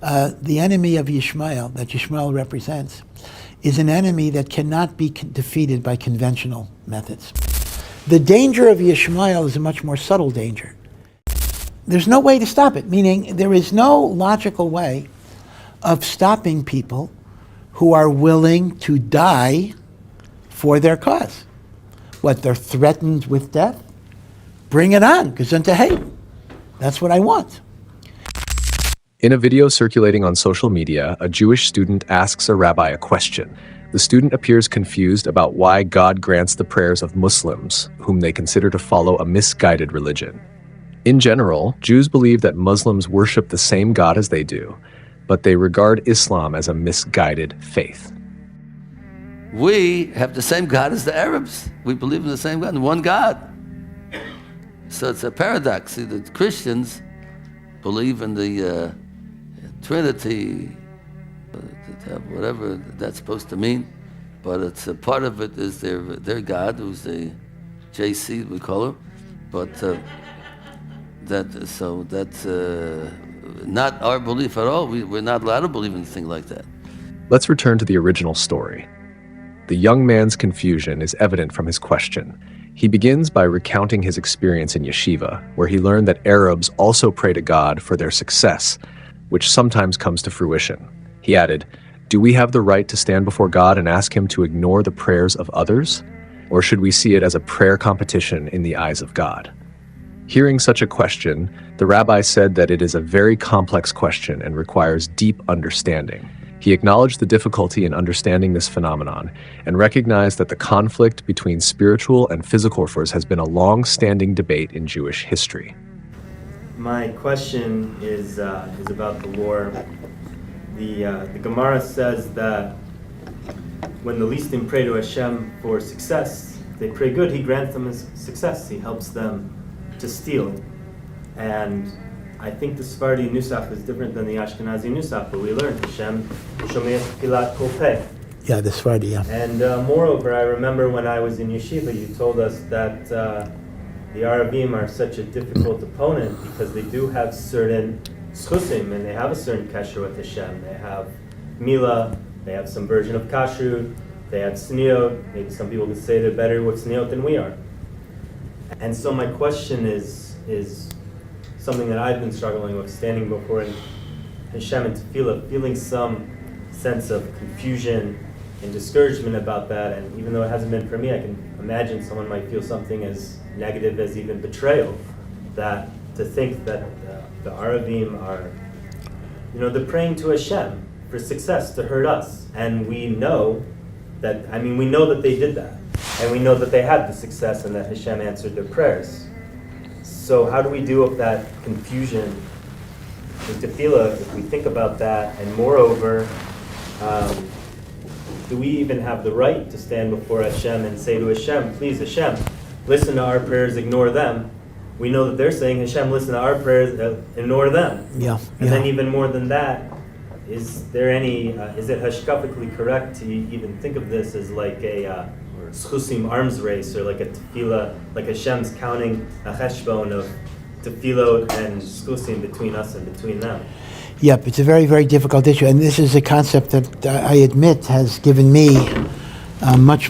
The enemy of Ishmael, that Ishmael represents, is an enemy that cannot be defeated by conventional methods. The danger of Ishmael is a much more subtle danger. There's no way to stop it, meaning there is no logical way of stopping people who are willing to die for their cause. What, they're threatened with death? Bring it on, gesundte hey. That's what I want. In a video circulating on social media, a Jewish student asks a rabbi a question. The student appears confused about why God grants the prayers of Muslims, whom they consider to follow a misguided religion. In general, Jews believe that Muslims worship the same God as they do, but they regard Islam as a misguided faith. We have the same God as the Arabs. We believe in the same God, one God. So it's a paradox. See, the Christians believe in the Trinity, whatever that's supposed to mean, but it's a part of it is their God, who's the JC we call her, but that's not our belief at all. We're not allowed to believe in anything like that. Let's return to the original story. The young man's confusion is evident from his question. He begins by recounting his experience in yeshiva, where he learned that Arabs also pray to God for their success, which sometimes comes to fruition. He added, "Do we have the right to stand before God and ask him to ignore the prayers of others? Or should we see it as a prayer competition in the eyes of God?" Hearing such a question, the rabbi said that it is a very complex question and requires deep understanding. He acknowledged the difficulty in understanding this phenomenon and recognized that the conflict between spiritual and physical forces has been a long-standing debate in Jewish history. My question is about the war. The Gemara says that when the Listim pray to Hashem for success, they pray good, he grants them success. He helps them to steal. And I think the Sephardi Nusach is different than the Ashkenazi Nusach, but we learned Hashem Shomei Pilat Kol Peh. Yeah, the Sephardi, yeah. And moreover, I remember when I was in yeshiva, you told us that the Arabim are such a difficult opponent because they do have certain schusim and they have a certain kasher with Hashem. They have Mila, they have some version of kashrut, they have tzniot. Maybe some people could say they're better with tzniot than we are. And so my question is something that I've been struggling with, standing before Hashem and tefillah, feeling some sense of confusion and discouragement about that. And even though it hasn't been for me, I can imagine someone might feel something as negative as even betrayal, that to think that the Arabim are, they're praying to Hashem for success to hurt us. And we know that, we know that they did that. And we know that they had the success and that Hashem answered their prayers. So how do we deal with that confusion with tefillah if we think about that? And moreover, do we even have the right to stand before Hashem and say to Hashem, please Hashem, listen to our prayers, ignore them? We know that they're saying, Hashem, listen to our prayers, ignore them. Yeah. And then even more than that, is there any, is it hashkafically correct to even think of this as like a schusim arms race, or like a tefillah, like Hashem's counting a cheshbon of tefillot and schusim between us and between them? Yep, it's a very, very difficult issue, and this is a concept that I admit has given me much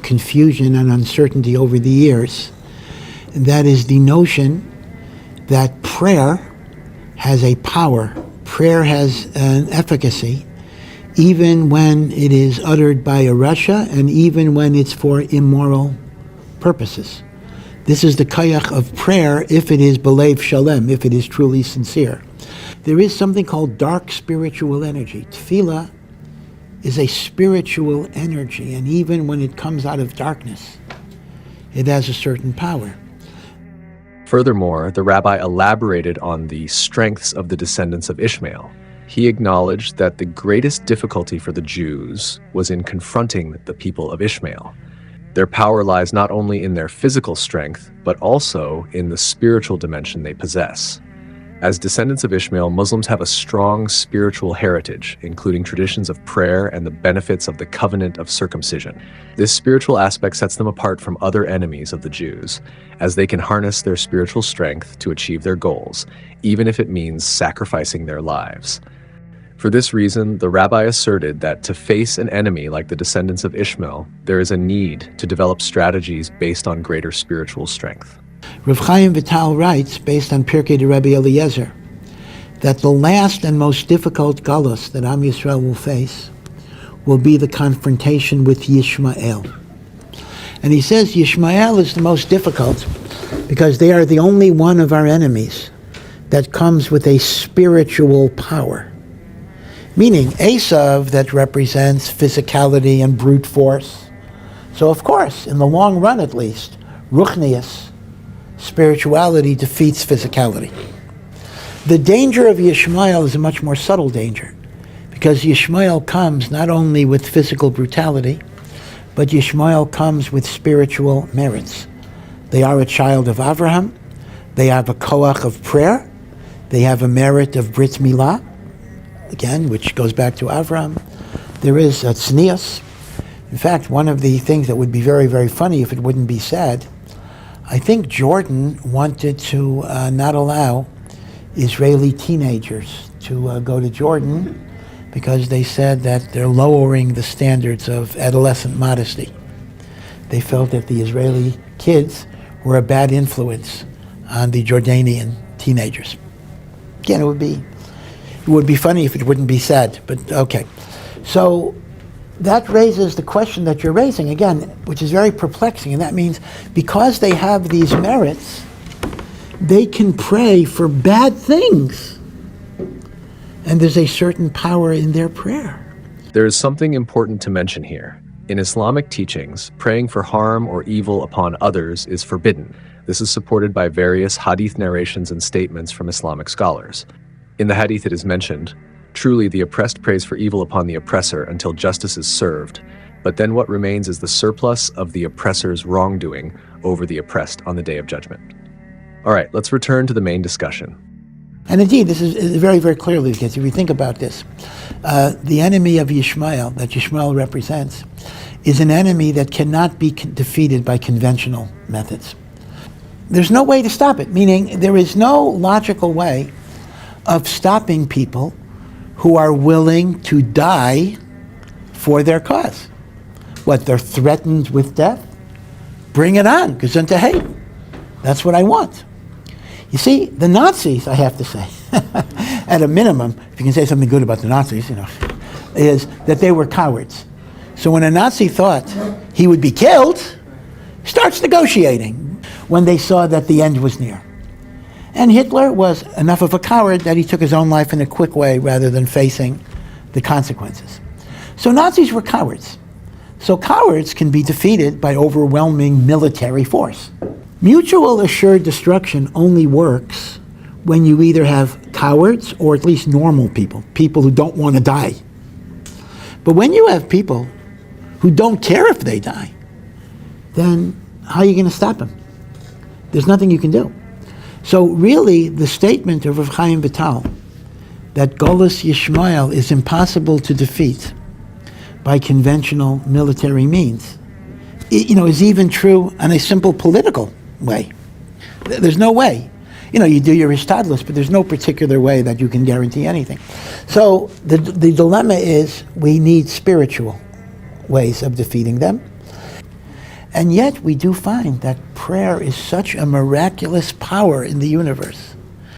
confusion and uncertainty over the years. And that is the notion that prayer has a power, prayer has an efficacy, even when it is uttered by a rasha and even when it's for immoral purposes. This is the kayach of prayer if it is belev shalem, if it is truly sincere. There is something called dark spiritual energy. Tefillah is a spiritual energy, and even when it comes out of darkness, it has a certain power. Furthermore, the rabbi elaborated on the strengths of the descendants of Ishmael. He acknowledged that the greatest difficulty for the Jews was in confronting the people of Ishmael. Their power lies not only in their physical strength, but also in the spiritual dimension they possess. As descendants of Ishmael, Muslims have a strong spiritual heritage, including traditions of prayer and the benefits of the covenant of circumcision. This spiritual aspect sets them apart from other enemies of the Jews, as they can harness their spiritual strength to achieve their goals, even if it means sacrificing their lives. For this reason, the rabbi asserted that to face an enemy like the descendants of Ishmael, there is a need to develop strategies based on greater spiritual strength. Rav Chaim Vital writes, based on Pirkei de Rabbi Eliezer, that the last and most difficult galus that Am Yisrael will face will be the confrontation with Yishmael. And he says Yishmael is the most difficult because they are the only one of our enemies that comes with a spiritual power. Meaning Esav, that represents physicality and brute force. So of course, in the long run at least, Ruchnius, spirituality defeats physicality. The danger of Yishmael is a much more subtle danger, because Yishmael comes not only with physical brutality, but Yishmael comes with spiritual merits. They are a child of Avraham, they have a koach of prayer, they have a merit of Brit Milah, again, which goes back to Avraham. There is a tznius. In fact, one of the things that would be very, very funny if it wouldn't be said, I think Jordan wanted to not allow Israeli teenagers to go to Jordan because they said that they're lowering the standards of adolescent modesty. They felt that the Israeli kids were a bad influence on the Jordanian teenagers. Again, it would be funny if it wouldn't be said, but okay. So that raises the question that you're raising, again, which is very perplexing, and that means because they have these merits, they can pray for bad things. And there's a certain power in their prayer. There is something important to mention here. In Islamic teachings, praying for harm or evil upon others is forbidden. This is supported by various hadith narrations and statements from Islamic scholars. In the hadith it is mentioned, truly the oppressed prays for evil upon the oppressor until justice is served, but then what remains is the surplus of the oppressor's wrongdoing over the oppressed on the day of judgment. All right, let's return to the main discussion. And indeed, this is very, very clearly the case. If you think about this, the enemy of Yishmael, that Yishmael represents, is an enemy that cannot be defeated by conventional methods. There's no way to stop it, meaning there is no logical way of stopping people who are willing to die for their cause. What, they're threatened with death? Bring it on, gesundheit hate. That's what I want. You see, the Nazis, I have to say, at a minimum, if you can say something good about the Nazis, is that they were cowards. So when a Nazi thought he would be killed, he starts negotiating when they saw that the end was near. And Hitler was enough of a coward that he took his own life in a quick way rather than facing the consequences. So Nazis were cowards. So cowards can be defeated by overwhelming military force. Mutual assured destruction only works when you either have cowards or at least normal people, people who don't want to die. But when you have people who don't care if they die, then how are you going to stop them? There's nothing you can do. So really, the statement of Rav Chaim Vital that Golus Yishmael is impossible to defeat by conventional military means, is even true on a simple political way. There's no way. You do your ishtadlus, but there's no particular way that you can guarantee anything. So the dilemma is we need spiritual ways of defeating them. And yet we do find that prayer is such a miraculous power in the universe